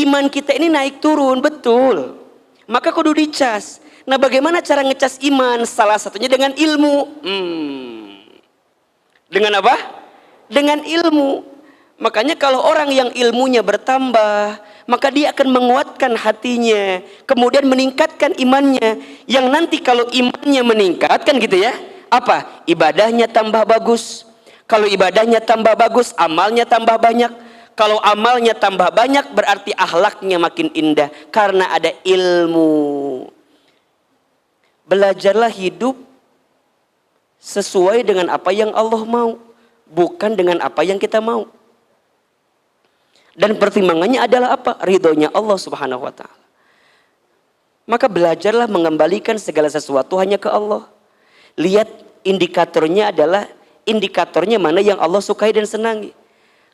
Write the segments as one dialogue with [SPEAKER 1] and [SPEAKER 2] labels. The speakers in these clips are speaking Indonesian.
[SPEAKER 1] iman kita ini naik turun, betul. Maka kudu dicas. Nah, bagaimana cara ngecas iman? Salah satunya dengan ilmu. Dengan apa? Dengan ilmu. Makanya kalau orang yang ilmunya bertambah, maka dia akan menguatkan hatinya, kemudian meningkatkan imannya. Yang nanti kalau imannya meningkat, kan gitu ya, apa? Ibadahnya tambah bagus. Kalau ibadahnya tambah bagus, amalnya tambah banyak. Kalau amalnya tambah banyak, berarti akhlaknya makin indah karena ada ilmu. Belajarlah hidup sesuai dengan apa yang Allah mau, bukan dengan apa yang kita mau. Dan pertimbangannya adalah apa? Ridhonya Allah Subhanahu wa ta'ala. Maka belajarlah mengembalikan segala sesuatu hanya ke Allah. Lihat indikatornya adalah indikatornya mana yang Allah sukai dan senangi.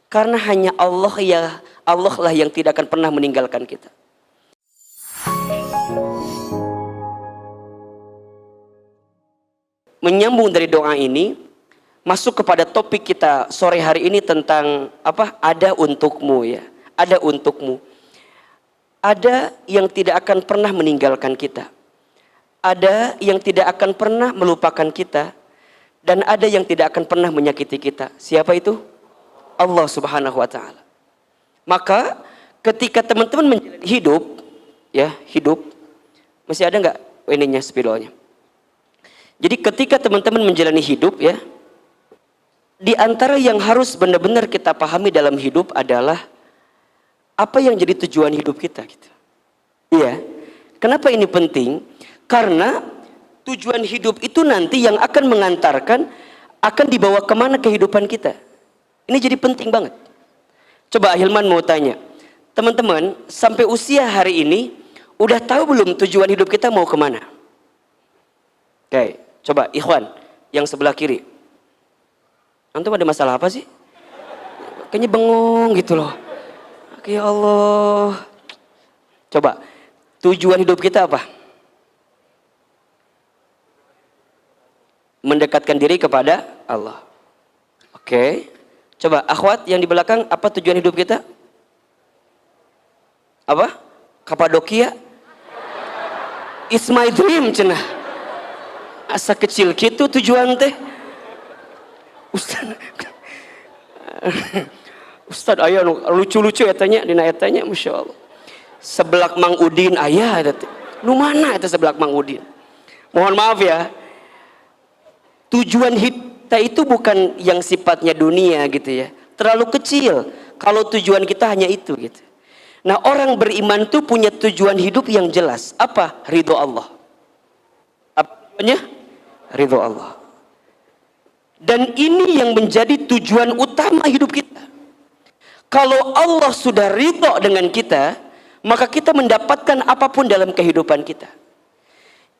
[SPEAKER 1] Karena hanya Allah lah yang tidak akan pernah meninggalkan kita. Menyambung dari doa ini, masuk kepada topik kita sore hari ini tentang apa? Ada untukmu ya. Ada untukmu. Ada yang tidak akan pernah meninggalkan kita. Ada yang tidak akan pernah melupakan kita. Dan ada yang tidak akan pernah menyakiti kita. Siapa itu? Allah Subhanahu wa ta'ala. Maka ketika teman-teman menjalani hidup, ya, hidup, masih ada nggak ininya spidolnya? Jadi ketika teman-teman menjalani hidup ya, di antara yang harus benar-benar kita pahami dalam hidup adalah apa yang jadi tujuan hidup kita gitu. Iya. Kenapa ini penting? Karena tujuan hidup itu nanti yang akan mengantarkan, akan dibawa kemana kehidupan kita. Ini jadi penting banget. Coba Hilman mau tanya, teman-teman sampai usia hari ini udah tahu belum tujuan hidup kita mau kemana? Oke, coba Ikhwan yang sebelah kiri. Antum ada masalah apa sih? Kayaknya bengong gitu loh. Ya Allah. Coba, tujuan hidup kita apa? Mendekatkan diri kepada Allah. Oke. Coba akhwat yang di belakang, apa tujuan hidup kita? Apa? Kapadokia? It's my dream cenah. Asa kecil gitu tujuan teh. Ustaz aya lucu-lucu etanya dina etanya, Masya Allah. Sebelak Mang Udin aya eta teh. Nu mana eta sebelak Mang Udin? Mohon maaf ya. Tujuan kita itu bukan yang sifatnya dunia gitu ya. Terlalu kecil kalau tujuan kita hanya itu gitu. Nah, orang beriman itu punya tujuan hidup yang jelas. Apa? Ridho Allah. Apa tujuannya? Ridho Allah. Dan ini yang menjadi tujuan utama hidup kita. Kalau Allah sudah ridho dengan kita, maka kita mendapatkan apapun dalam kehidupan kita.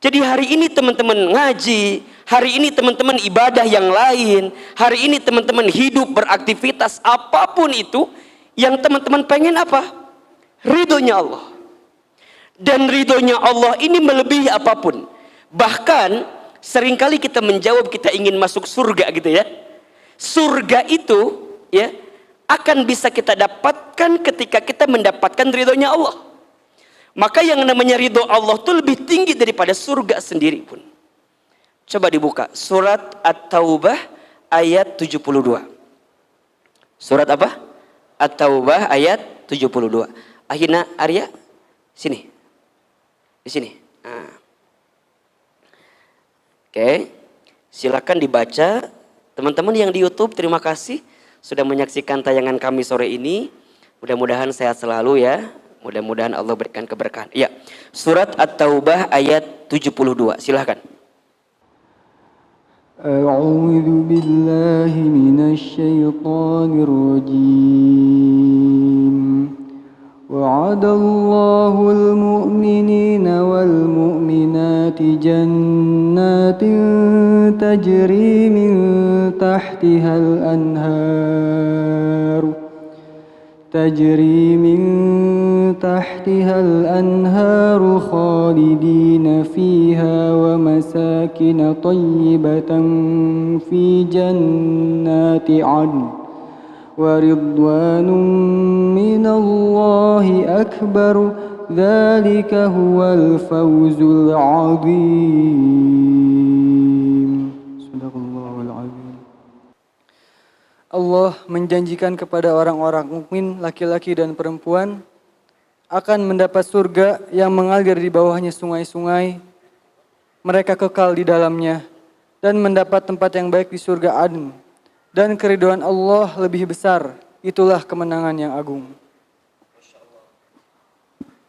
[SPEAKER 1] Jadi hari ini teman-teman ngaji, hari ini teman-teman ibadah yang lain, hari ini teman-teman hidup beraktivitas apapun itu, yang teman-teman pengen apa? Ridhonya Allah. Dan ridhonya Allah ini melebihi apapun. Bahkan seringkali kita menjawab kita ingin masuk surga gitu ya. Surga itu ya akan bisa kita dapatkan ketika kita mendapatkan ridhonya Allah. Maka yang namanya ridho Allah itu lebih tinggi daripada surga sendiri pun. Coba dibuka surat At-Taubah ayat 72. Surat apa? At-Taubah ayat 72. Ahina Arya sini. Di sini. Nah. Oke. Silakan dibaca. Teman-teman yang di YouTube, terima kasih sudah menyaksikan tayangan kami sore ini. Mudah-mudahan sehat selalu ya. Mudah-mudahan Allah berikan keberkahan. Ya, surat At-Taubah ayat 72. Silahkan.
[SPEAKER 2] A'udzu billahi minasy syaithanir rajim. Wa'adallahu al-mu'minina wal mu'minati jannatin tajri min tahtiha al-anhar. تجري من تحتها الأنهار خالدين فيها ومساكن طيبة في جنات عدن ورضوان من الله أكبر ذلك هو الفوز العظيم. Sadaqallahul azim. Allah menjanjikan kepada orang-orang mukmin laki-laki dan perempuan akan mendapat surga yang mengalir di bawahnya sungai-sungai. Mereka kekal di dalamnya dan mendapat tempat yang baik di surga Aden. Dan keridhaan Allah lebih besar. Itulah kemenangan yang agung.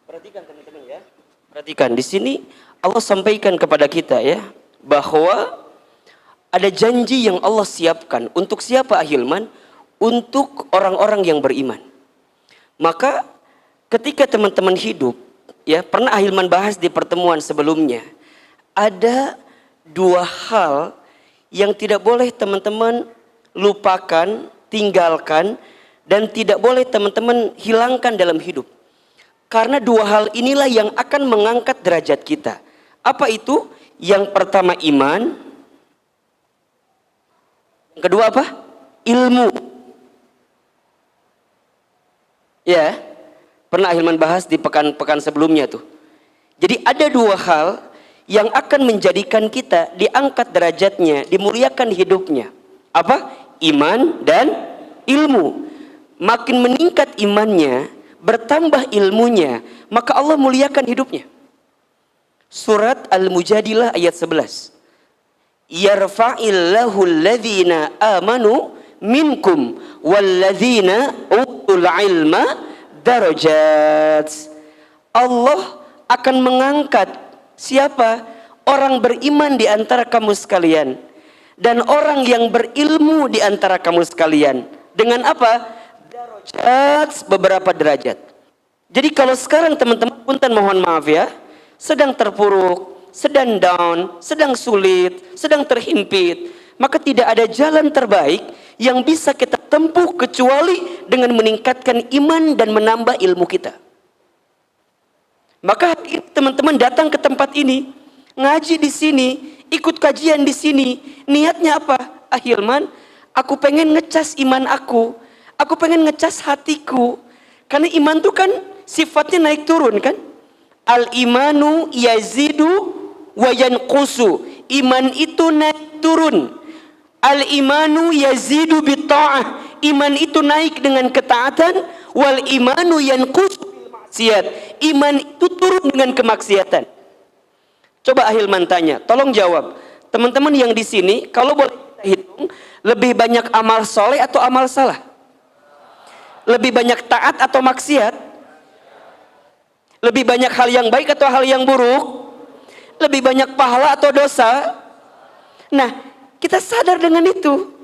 [SPEAKER 1] Perhatikan teman-teman ya. Perhatikan di sini Allah sampaikan kepada kita ya bahwa ada janji yang Allah siapkan untuk siapa Ahilman? Untuk orang-orang yang beriman. Maka ketika teman-teman hidup ya, pernah Ahilman bahas di pertemuan sebelumnya, ada dua hal yang tidak boleh teman-teman lupakan, tinggalkan, dan tidak boleh teman-teman hilangkan dalam hidup. Karena dua hal inilah yang akan mengangkat derajat kita. Apa itu? Yang pertama iman. Yang kedua apa? Ilmu. Ya, pernah Ahilman bahas di pekan-pekan sebelumnya tuh. Jadi ada dua hal yang akan menjadikan kita diangkat derajatnya, dimuliakan hidupnya. Apa? Iman dan ilmu. Makin meningkat imannya, bertambah ilmunya, maka Allah muliakan hidupnya. Surat Al-Mujadilah ayat 11. Yarfa'illahu alladhina amanu minkum walladhina utul ilma darajat. Allah akan mengangkat siapa? Orang beriman di antara kamu sekalian dan orang yang berilmu di antara kamu sekalian. Dengan apa? Darajat, beberapa derajat. Jadi kalau sekarang teman-teman punten mohon maaf ya, sedang terpuruk, sedang down, sedang sulit, sedang terhimpit, maka tidak ada jalan terbaik yang bisa kita tempuh kecuali dengan meningkatkan iman dan menambah ilmu kita. Maka teman-teman datang ke tempat ini, ngaji di sini, ikut kajian di sini, niatnya apa? Ahilman, aku pengen ngecas iman aku pengen ngecas hatiku, karena iman itu kan sifatnya naik turun kan? Al imanu yazidu wa yanqusu. Iman itu naik turun. Al imanu yazidu bitta'ah. Iman itu naik dengan ketaatan. Wal imanu yanqusu bil maksiat. Iman itu turun dengan kemaksiatan. Coba Ahilman tanya, tolong jawab. Teman-teman yang di sini, kalau boleh kita hitung, lebih banyak amal soleh atau amal salah? Lebih banyak taat atau maksiat? Lebih banyak hal yang baik atau hal yang buruk? Lebih banyak pahala atau dosa? Nah, kita sadar dengan itu.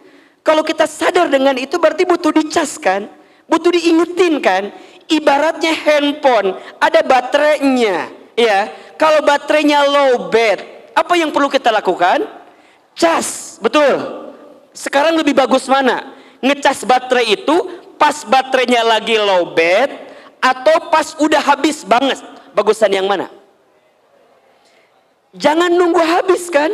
[SPEAKER 1] Kalau kita sadar dengan itu berarti butuh dicas kan? Butuh diingetin kan? Ibaratnya handphone, ada baterainya. Ya, kalau baterainya low bed, apa yang perlu kita lakukan? Cas, betul. Sekarang lebih bagus mana? Ngecas baterai itu pas baterainya lagi low bed atau pas udah habis banget? Bagusan yang mana? Jangan nunggu habis kan?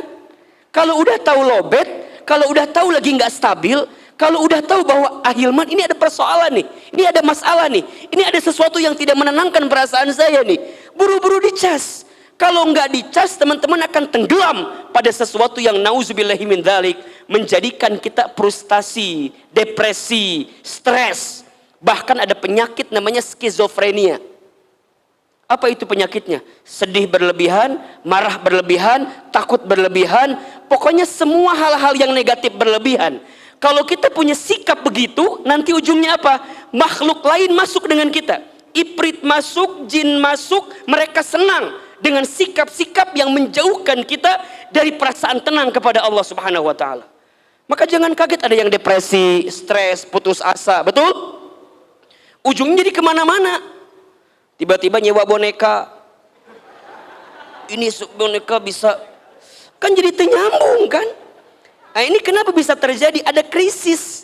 [SPEAKER 1] Kalau udah tahu low bed, kalau udah tahu lagi nggak stabil, kalau udah tahu bahwa Ahilman ini ada persoalan nih, ini ada masalah nih, ini ada sesuatu yang tidak menenangkan perasaan saya nih, buru-buru dicas. Kalau nggak dicas, teman-teman akan tenggelam pada sesuatu yang nauzubillahi min dzalik, menjadikan kita frustasi, depresi, stres, bahkan ada penyakit namanya skizofrenia. Apa itu penyakitnya? Sedih berlebihan, marah berlebihan, takut berlebihan, pokoknya semua hal-hal yang negatif berlebihan. Kalau kita punya sikap begitu, nanti ujungnya apa? Makhluk lain masuk dengan kita, ifrit masuk, jin masuk, mereka senang dengan sikap-sikap yang menjauhkan kita dari perasaan tenang kepada Allah Subhanahu wa taala. Maka jangan kaget ada yang depresi, stres, putus asa, betul? Ujungnya jadi kemana-mana. Tiba-tiba nyewa boneka. Ini boneka bisa, kan jadi ternyambung kan? Nah, ini kenapa bisa terjadi? Ada krisis.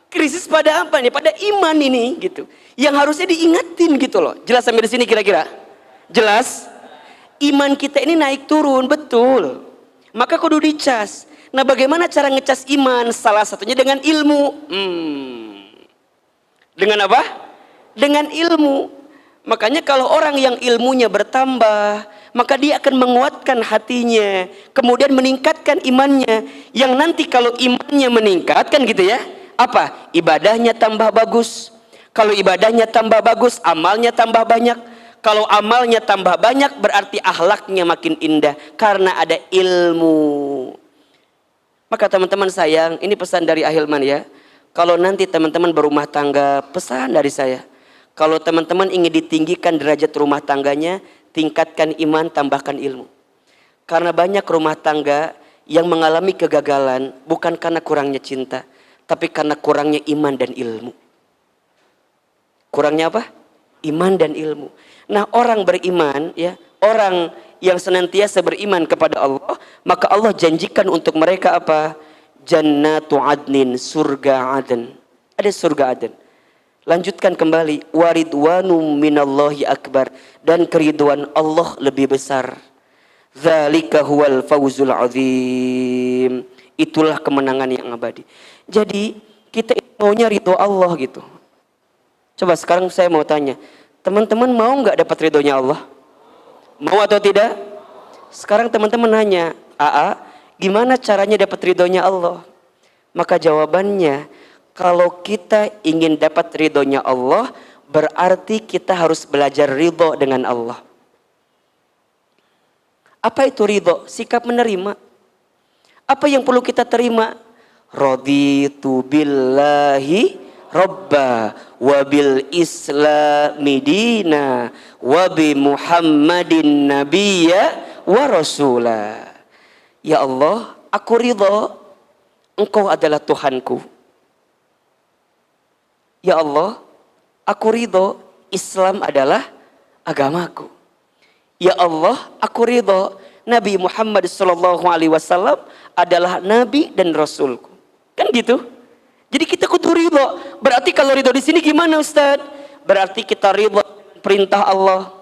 [SPEAKER 1] Krisis pada apa nih? Pada iman ini gitu. Yang harusnya diingetin gitu loh. Jelas sampai di sini kira-kira? Jelas? Iman kita ini naik turun, betul. Maka kudu dicas. Nah, bagaimana cara ngecas iman? Salah satunya dengan ilmu. Dengan apa? Dengan ilmu. Makanya kalau orang yang ilmunya bertambah, maka dia akan menguatkan hatinya, kemudian meningkatkan imannya. Yang nanti kalau imannya meningkat kan gitu ya, apa? Ibadahnya tambah bagus. Kalau ibadahnya tambah bagus, amalnya tambah banyak. Kalau amalnya tambah banyak, berarti akhlaknya makin indah karena ada ilmu. Maka teman-teman sayang, ini pesan dari Ahilman ya. Kalau nanti teman-teman berumah tangga, pesan dari saya. Kalau teman-teman ingin ditinggikan derajat rumah tangganya, tingkatkan iman, tambahkan ilmu. Karena banyak rumah tangga yang mengalami kegagalan bukan karena kurangnya cinta, tapi karena kurangnya iman dan ilmu. Kurangnya apa? Iman dan ilmu. Nah, orang beriman ya, orang yang senantiasa beriman kepada Allah, maka Allah janjikan untuk mereka apa? Jannatu adnin, surga Aden. Ada surga Aden. Lanjutkan kembali, waridwanum minallahi akbar, dan keriduan Allah lebih besar. Dzalika huwal fawzul azim. Itulah kemenangan yang abadi. Jadi kita maunya ridho Allah gitu. Coba sekarang saya mau tanya, teman-teman mau nggak dapat ridhonya Allah? Mau atau tidak? Sekarang teman-teman nanya, gimana caranya dapat ridhonya Allah? Maka jawabannya, kalau kita ingin dapat ridhonya Allah, berarti kita harus belajar ridho dengan Allah. Apa itu ridho? Sikap menerima. Apa yang perlu kita terima? Raditu billahi robba wa bil islami dina wa bi muhammadin nabiyya wa rasulah. Ya Allah, aku ridho Engkau adalah Tuhanku. Ya Allah, aku ridho Islam adalah agamaku. Ya Allah, aku ridho Nabi Muhammad SAW adalah Nabi dan Rasulku. Kan gitu? Jadi kita kudu ridho. Berarti kalau ridho di sini gimana Ustaz? Berarti kita ridho perintah Allah.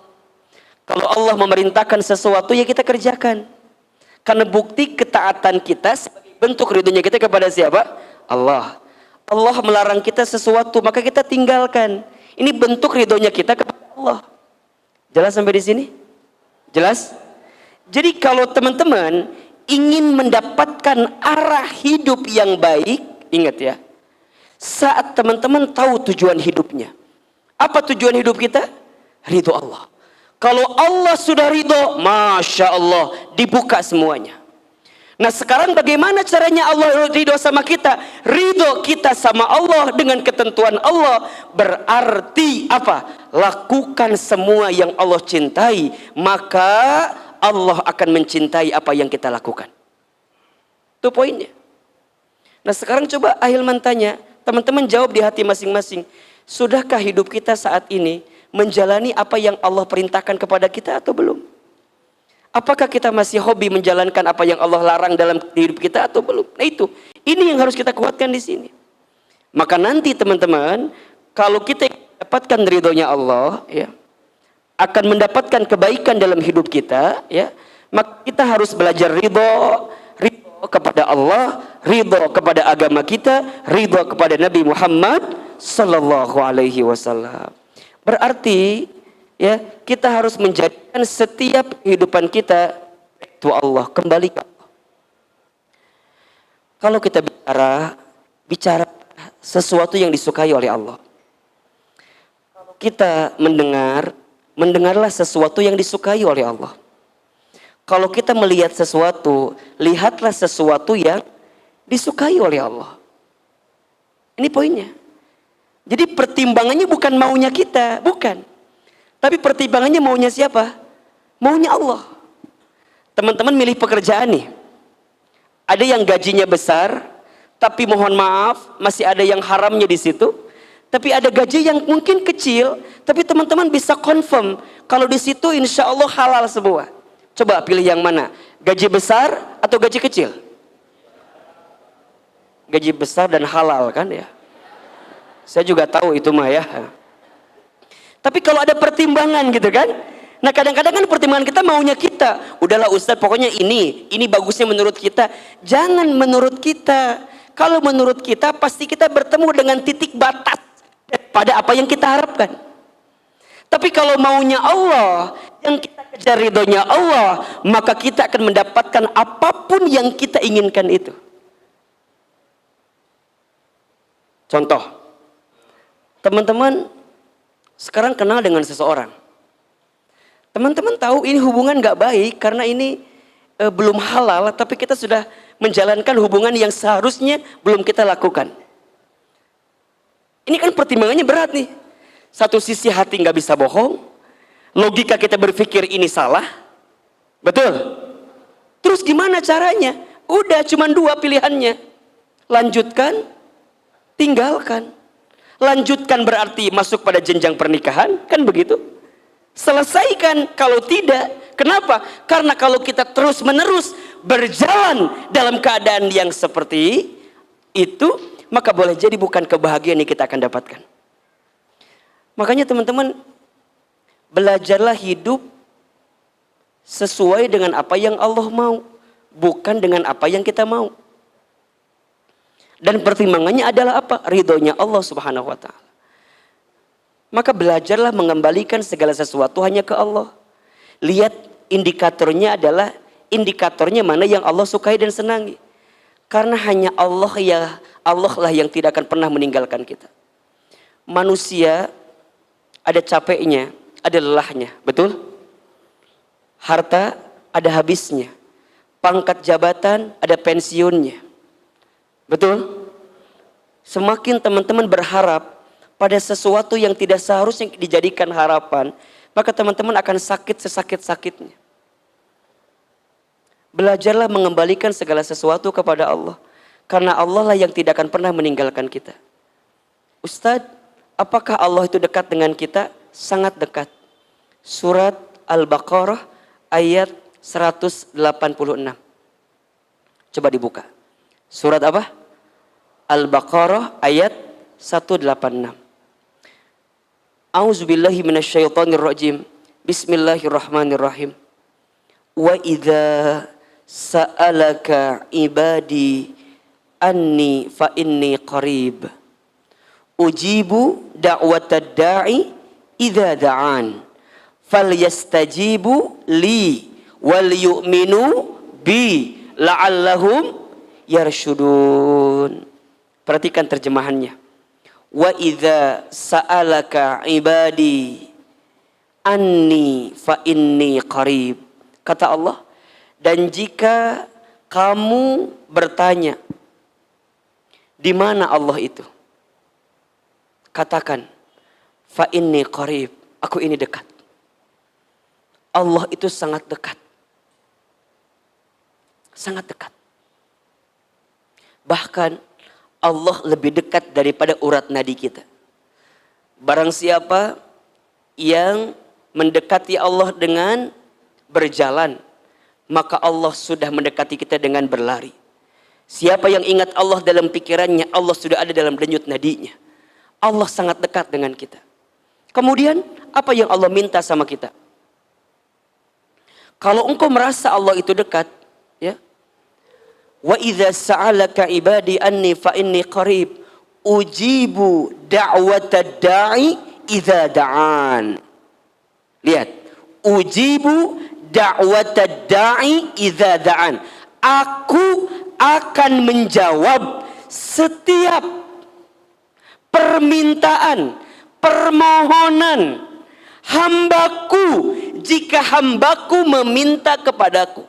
[SPEAKER 1] Kalau Allah memerintahkan sesuatu ya kita kerjakan. Karena bukti ketaatan kita sebagai bentuk ridhonya kita kepada siapa? Allah. Allah melarang kita sesuatu, maka kita tinggalkan. Ini bentuk ridhonya kita kepada Allah. Jelas sampai di sini? Jelas? Jadi kalau teman-teman ingin mendapatkan arah hidup yang baik, ingat ya, saat teman-teman tahu tujuan hidupnya. Apa tujuan hidup kita? Ridho Allah. Kalau Allah sudah ridho, Masya Allah, dibuka semuanya. Nah sekarang bagaimana caranya Allah ridho sama kita? Ridho kita sama Allah dengan ketentuan Allah. Berarti apa? Lakukan semua yang Allah cintai, maka Allah akan mencintai apa yang kita lakukan. Itu poinnya. Nah sekarang coba Ahilman tanya, teman-teman jawab di hati masing-masing. Sudahkah hidup kita saat ini menjalani apa yang Allah perintahkan kepada kita atau belum? Apakah kita masih hobi menjalankan apa yang Allah larang dalam hidup kita atau belum? Nah itu, ini yang harus kita kuatkan di sini. Maka nanti teman-teman, kalau kita dapatkan ridhonya Allah, ya, akan mendapatkan kebaikan dalam hidup kita, ya, maka kita harus belajar ridho kepada Allah, ridho kepada agama kita, ridho kepada Nabi Muhammad sallallahu alaihi wasallam. Berarti ya, kita harus menjadikan setiap kehidupan kita itu Allah, kembali ke Allah. Kalau kita bicara sesuatu yang disukai oleh Allah. Kita mendengarlah sesuatu yang disukai oleh Allah. Kalau kita melihat sesuatu, lihatlah sesuatu yang disukai oleh Allah. Ini poinnya. Jadi pertimbangannya bukan maunya kita, bukan. Tapi pertimbangannya maunya siapa? Maunya Allah. Teman-teman milih pekerjaan nih. Ada yang gajinya besar, tapi mohon maaf masih ada yang haramnya di situ. Tapi ada gaji yang mungkin kecil, tapi teman-teman bisa confirm kalau di situ insya Allah halal semua. Coba pilih yang mana? Gaji besar atau gaji kecil? Gaji besar dan halal kan ya? Saya juga tahu itu mah ya. Tapi kalau ada pertimbangan gitu kan, nah kadang-kadang kan pertimbangan kita maunya kita, udahlah Ustadz pokoknya ini bagusnya menurut kita. Jangan menurut kita. Kalau menurut kita pasti kita bertemu dengan titik batas. daripada apa yang kita harapkan. Tapi kalau maunya Allah, yang kita kejar ridhonya Allah, maka kita akan mendapatkan apapun yang kita inginkan itu. Contoh, teman-teman sekarang kenal dengan seseorang. Teman-teman tahu ini hubungan gak baik karena ini belum halal, tapi kita sudah menjalankan hubungan yang seharusnya belum kita lakukan. Ini kan pertimbangannya berat nih. Satu sisi hati gak bisa bohong, logika kita berpikir ini salah, betul? Terus gimana caranya? Udah cuma dua pilihannya. Lanjutkan, tinggalkan. Lanjutkan berarti masuk pada jenjang pernikahan, kan begitu? Selesaikan. Kalau tidak, kenapa? Karena kalau kita terus menerus berjalan dalam keadaan yang seperti itu, maka boleh jadi bukan kebahagiaan yang kita akan dapatkan. Makanya teman-teman, belajarlah hidup sesuai dengan apa yang Allah mau, bukan dengan apa yang kita mau. Dan pertimbangannya adalah apa? Ridhonya Allah Subhanahu wa ta'ala. Maka belajarlah mengembalikan segala sesuatu hanya ke Allah. Lihat indikatornya adalah indikatornya mana yang Allah sukai dan senangi. Karena hanya Allah lah yang tidak akan pernah meninggalkan kita. Manusia ada capeknya, ada lelahnya, betul? Harta ada habisnya. Pangkat jabatan ada pensiunnya. Betul? Semakin teman-teman berharap pada sesuatu yang tidak seharusnya dijadikan harapan, maka teman-teman akan sakit sesakit-sakitnya. Belajarlah mengembalikan segala sesuatu kepada Allah. Karena Allah lah yang tidak akan pernah meninggalkan kita. Ustadz, apakah Allah itu dekat dengan kita? Sangat dekat. Surat Al-Baqarah ayat 186. Coba dibuka. Surat apa? Al-Baqarah ayat 186. A'udzubillahi minasyaitonirrajim. Bismillahirrahmanirrahim. Wa idza sa'alaka ibadi anni fa inni qarib. Ujibu da'watad da'i idza da'an. Falyastajibu li wal yu'minu bi la'allahum yarsyudun. Perhatikan terjemahannya. Wa idza sa'alaka ibadi anni fa inni qarib. Kata Allah, dan jika kamu bertanya di mana Allah itu, katakan fa inni qarib, aku ini dekat. Allah itu sangat dekat. Sangat dekat. Bahkan Allah lebih dekat daripada urat nadi kita. Barang siapa yang mendekati Allah dengan berjalan, maka Allah sudah mendekati kita dengan berlari. Siapa yang ingat Allah dalam pikirannya, Allah sudah ada dalam denyut nadinya. Allah sangat dekat dengan kita. Kemudian apa yang Allah minta sama kita? Kalau engkau merasa Allah itu dekat, ya, wa idza sa'alaka ibadi anni fa inni qarib ujibu da'watad da'i idza da'an. Lihat, ujibu da'watad da'i idza da'an. Aku akan menjawab setiap permintaan, permohonan hambaku jika hambaku meminta kepadaku.